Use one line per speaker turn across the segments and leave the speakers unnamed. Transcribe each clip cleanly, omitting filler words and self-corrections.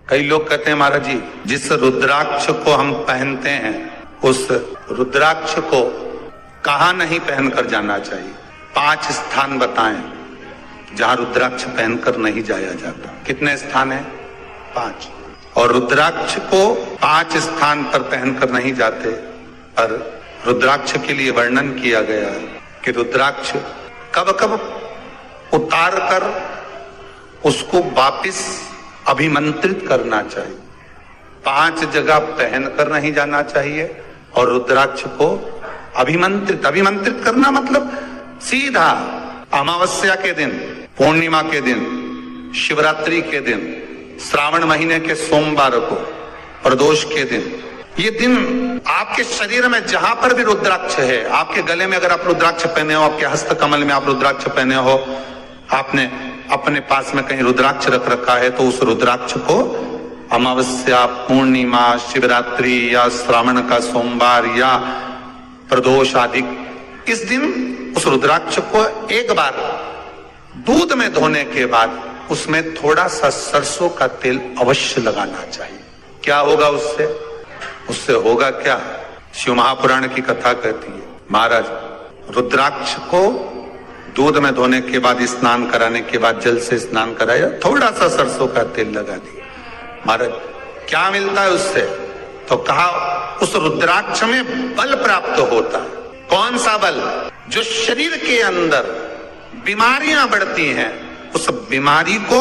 कई लोग कहते हैं महाराज जी, जिस रुद्राक्ष को हम पहनते हैं उस रुद्राक्ष को कहाँ नहीं पहनकर जाना चाहिए। 5 स्थान बताएं जहां रुद्राक्ष पहनकर नहीं जाया जाता। कितने स्थान है? 5। और रुद्राक्ष को 5 स्थान पर पहनकर नहीं जाते, पर रुद्राक्ष के लिए वर्णन किया गया है कि रुद्राक्ष कब कब उतार कर उसको वापिस अभिमंत्रित करना चाहिए। 5 जगह पहनकर नहीं जाना चाहिए और रुद्राक्ष को अभिमंत्रित करना मतलब सीधा अमावस्या के दिन, पूर्णिमा के दिन, शिवरात्रि के दिन, श्रावण महीने के सोमवार को, प्रदोष के दिन, ये दिन आपके शरीर में जहां पर भी रुद्राक्ष है, आपके गले में अगर आप रुद्राक्ष पहने हो, आपके हस्त कमल में आप रुद्राक्ष पहने हो, आपने अपने पास में कहीं रुद्राक्ष रख रखा है, तो उस रुद्राक्ष को अमावस्या, पूर्णिमा, शिवरात्रि या श्रावण का सोमवार या प्रदोष आदि, इस दिन उस रुद्राक्ष को एक बार दूध में धोने के बाद उसमें थोड़ा सा सरसों का तेल अवश्य लगाना चाहिए। क्या होगा उससे? उससे होगा क्या? शिव महापुराण की कथा कहती है, महाराज रुद्राक्ष को दूध में धोने के बाद, स्नान कराने के बाद जल से स्नान कराया, थोड़ा सा सरसों का तेल लगा दिया। महाराज क्या मिलता है उससे? तो कहा उस रुद्राक्ष में बल प्राप्त होता है। कौन सा बल? जो शरीर के अंदर बीमारियां बढ़ती हैं, उस बीमारी को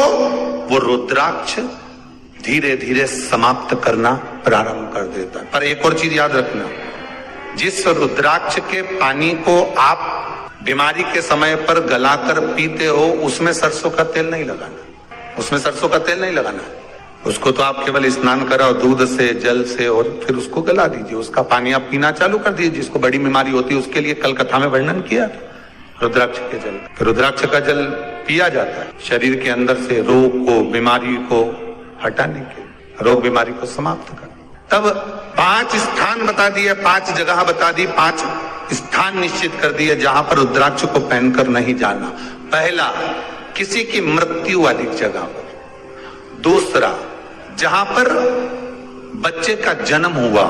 वो रुद्राक्ष धीरे धीरे समाप्त करना प्रारंभ कर देता है। पर एक और चीज याद रखना, जिस रुद्राक्ष के पानी को आप बीमारी के समय पर गलाकर पीते हो, उसमें सरसों का तेल नहीं लगाना, उसमें सरसों का तेल नहीं लगाना। उसको तो आप केवल स्नान कराओ दूध से, जल से, और फिर उसको गला दीजिए, उसका पानी आप पीना चालू कर दीजिए। जिसको बड़ी बीमारी होती है उसके लिए कल कथा में वर्णन किया रुद्राक्ष के जल। रुद्राक्ष का जल पिया जाता है शरीर के अंदर से रोग को, बीमारी को हटाने के, रोग बीमारी को समाप्त कर। तब 5 स्थान बता दिए, 5 जगह बता दी, 5 स्थान निश्चित कर दिए जहां पर रुद्राक्ष को पहनकर नहीं जाना। पहला, किसी की मृत्यु वाली जगह पर। दूसरा, जहां पर बच्चे का जन्म हुआ,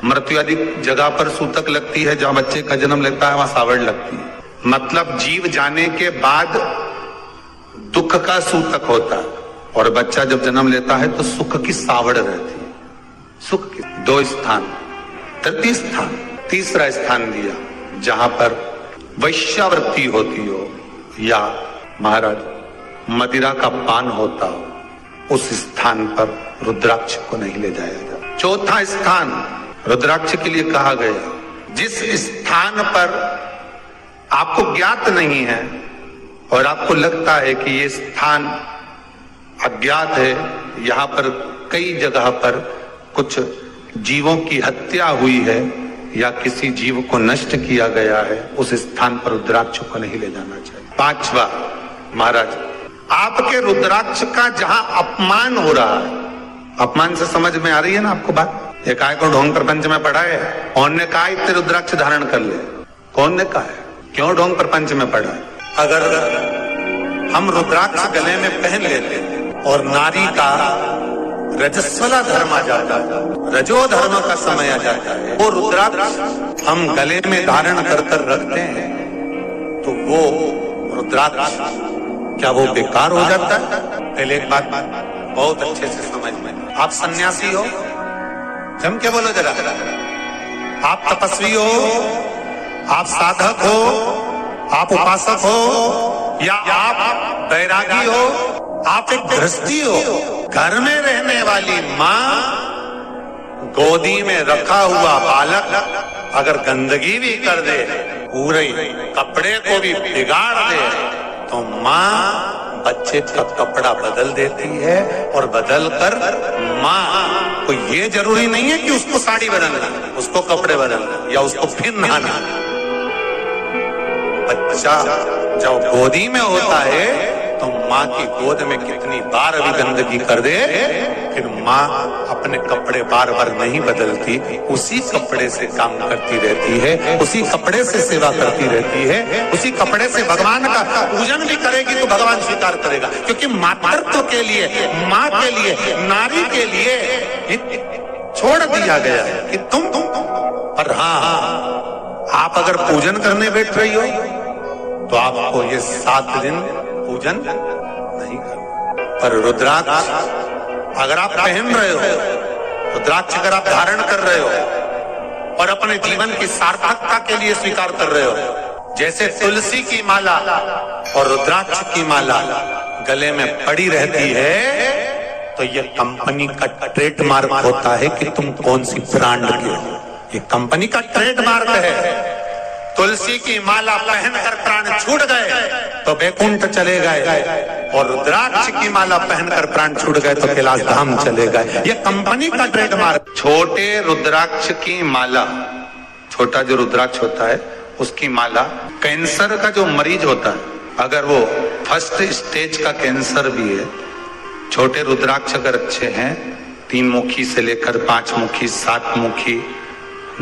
मृत्यु आदि जगह पर सूतक लगती है, जहां बच्चे का जन्म लगता है वहां सावड़ लगती है। मतलब जीव जाने के बाद दुख का सूतक होता है, और बच्चा जब जन्म लेता है तो सुख की सावड़ रहती है। सुख की 2 स्थान। तृतीय स्थान, तीसरा स्थान दिया जहां पर वैश्यावृत्ति होती हो या महाराज मदिरा का पान होता हो, उस स्थान पर रुद्राक्ष को नहीं ले जाया जाता। चौथा स्थान रुद्राक्ष के लिए कहा गया, जिस स्थान पर आपको ज्ञात नहीं है और आपको लगता है कि ये स्थान अज्ञात है, यहां पर कई जगह पर कुछ जीवों की हत्या हुई है या किसी जीव को नष्ट किया गया है, उस स्थान पर रुद्राक्ष को नहीं ले जाना चाहिए। 5वां, महाराज आपके रुद्राक्ष का जहां अपमान हो रहा है, अपमान से समझ में आ रही है ना आपको बात? एक आय को ढोंग प्रपंच में पढ़ा है, कौन ने कहा इतने रुद्राक्ष धारण कर ले? कौन ने कहा है? क्यों ढोंग प्रपंच में पढ़ा है? अगर हम रुद्राक्ष गले में पहन लेते और नारी का रजस्वला धर्म आ जाता है, रजो धर्म का समय आ जाता है, वो रुद्राक्ष हम गले में धारण कर कर रखते हैं, तो वो रुद्राक्ष क्या वो बेकार हो जाता है? पहले एक बात बहुत अच्छे से समझ में, आप सन्यासी हो, जम के बोलो जरा, आप तपस्वी हो, आप साधक हो, आप उपासक हो, या आप बैरागी हो, आप एक गृहस्थी हो, घर में रहने वाली माँ गोदी में रखा हुआ बालक अगर गंदगी भी कर दे, पूरे कपड़े को भी बिगाड़ दे, तो माँ बच्चे का कपड़ा बदल देती है, और बदल कर माँ को ये जरूरी नहीं है कि उसको साड़ी बदलना, उसको कपड़े बदलना या उसको फिर नहाना। बच्चा जब गोदी में होता है तो माँ की गोद में कितनी बार भी गंदगी कर दे, फिर माँ अपने कपड़े बार बार नहीं बदलती, उसी कपड़े से काम करती रहती है, उसी कपड़े से सेवा करती रहती है, उसी कपड़े से भगवान का पूजन भी करेगी तो भगवान स्वीकार करेगा। क्योंकि मातृत्व के लिए, माँ के लिए, नारी के लिए छोड़ दिया गया है कि तुम पर हाँ, आप अगर पूजन करने बैठ रही हो तो आपको ये 7 दिन पूजन नहीं करना। पर रुद्राक्ष अगर आप पहन रहे हो, रुद्राक्ष अगर आप धारण कर रहे हो और अपने जीवन की सार्थकता के लिए स्वीकार कर रहे हो, जैसे तुलसी की माला और रुद्राक्ष की माला गले में पड़ी रहती है, तो ये कंपनी का ट्रेडमार्क होता है कि तुम कौन सी ब्रांड के हो। ये कंपनी का ट्रेडमार्क है। तुलसी की माला पहनकर प्राण छूट गए तो वैकुंठ चले गए, और रुद्राक्ष की माला पहनकर प्राण छूट गए तो कैलाश धाम चले गए। ये कंपनी का ट्रेडमार्क। छोटे रुद्राक्ष की माला, छोटा जो रुद्राक्ष होता है उसकी माला, कैंसर का जो मरीज होता है, अगर वो फर्स्ट स्टेज का कैंसर भी है, छोटे रुद्राक्ष अगर अच्छे हैं, 3 मुखी से लेकर 5 मुखी, 7 मुखी,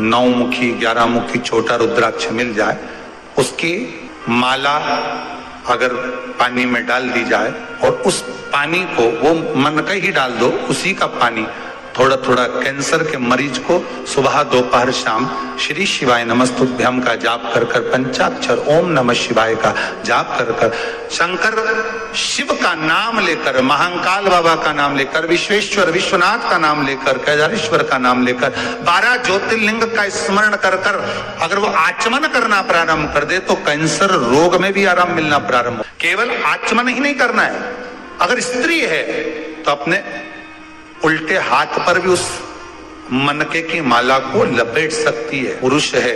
9 मुखी, 11 मुखी छोटा रुद्राक्ष मिल जाए, उसकी माला अगर पानी में डाल दी जाए और उस पानी को वो मन का ही डाल दो, उसी का पानी थोड़ा थोड़ा कैंसर के मरीज को सुबह दोपहर शाम श्री शिवाय नमस्तुभ्यम का जाप कर कर, पंचाक्षर ओम नमः शिवाय का जाप कर कर, शंकर शिव का नाम लेकर, महाकाल बाबा का नाम लेकर, विश्वेश्वर विश्वनाथ का नाम लेकर, केदारेश्वर का नाम लेकर, 12 ज्योतिर्लिंग का स्मरण कर कर अगर वो आचमन करना प्रारंभ कर दे तो कैंसर रोग में भी आराम मिलना प्रारंभ हो। केवल आचमन ही नहीं करना है, अगर स्त्री है तो अपने उल्टे हाथ पर भी उस मनके की माला को लपेट सकती है। पुरुष है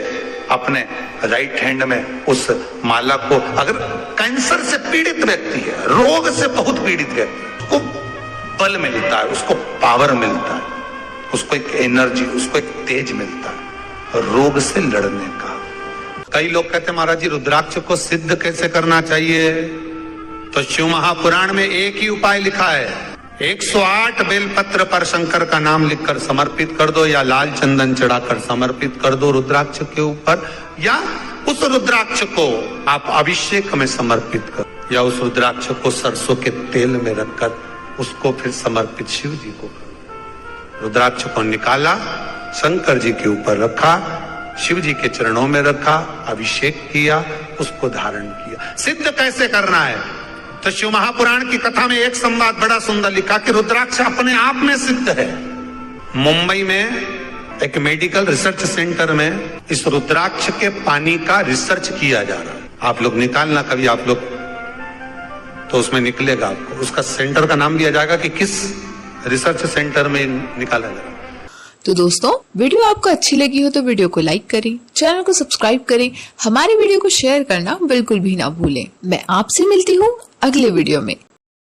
अपने राइट हैंड में उस माला को, अगर कैंसर से पीड़ित व्यक्ति है, रोग से बहुत पीड़ित व्यक्ति, उसको बल मिलता है, उसको पावर मिलता है, उसको एक एनर्जी, उसको एक तेज मिलता है रोग से लड़ने का। कई लोग कहते हैं महाराज जी रुद्राक्ष को सिद्ध कैसे करना चाहिए, तो शिव महापुराण में एक ही उपाय लिखा है, 108 बेलपत्र पर शंकर का नाम लिखकर समर्पित कर दो, या लाल चंदन चढ़ाकर समर्पित कर दो रुद्राक्ष के ऊपर, या उस रुद्राक्ष को आप अभिषेक में समर्पित करो, या उस रुद्राक्ष को सरसों के तेल में रखकर उसको फिर समर्पित शिव जी को करो। रुद्राक्ष को निकाला, शंकर जी के ऊपर रखा, शिव जी के चरणों में रखा, अभिषेक किया, उसको धारण किया। सिद्ध कैसे करना है, तो शिव महापुराण की कथा में एक संवाद बड़ा सुंदर लिखा कि रुद्राक्ष अपने आप में सिद्ध है। मुंबई में एक मेडिकल रिसर्च सेंटर में इस रुद्राक्ष के पानी का रिसर्च किया जा रहा है। आप लोग निकालना कभी, आप लोग तो उसमें निकलेगा आपको, उसका सेंटर का नाम दिया जाएगा कि किस रिसर्च सेंटर में निकाला जाएगा।
तो दोस्तों, वीडियो आपको अच्छी लगी हो तो वीडियो को लाइक करें, चैनल को सब्सक्राइब करें, हमारी वीडियो को शेयर करना बिल्कुल भी ना भूलें। मैं आपसे मिलती हूँ अगले वीडियो में।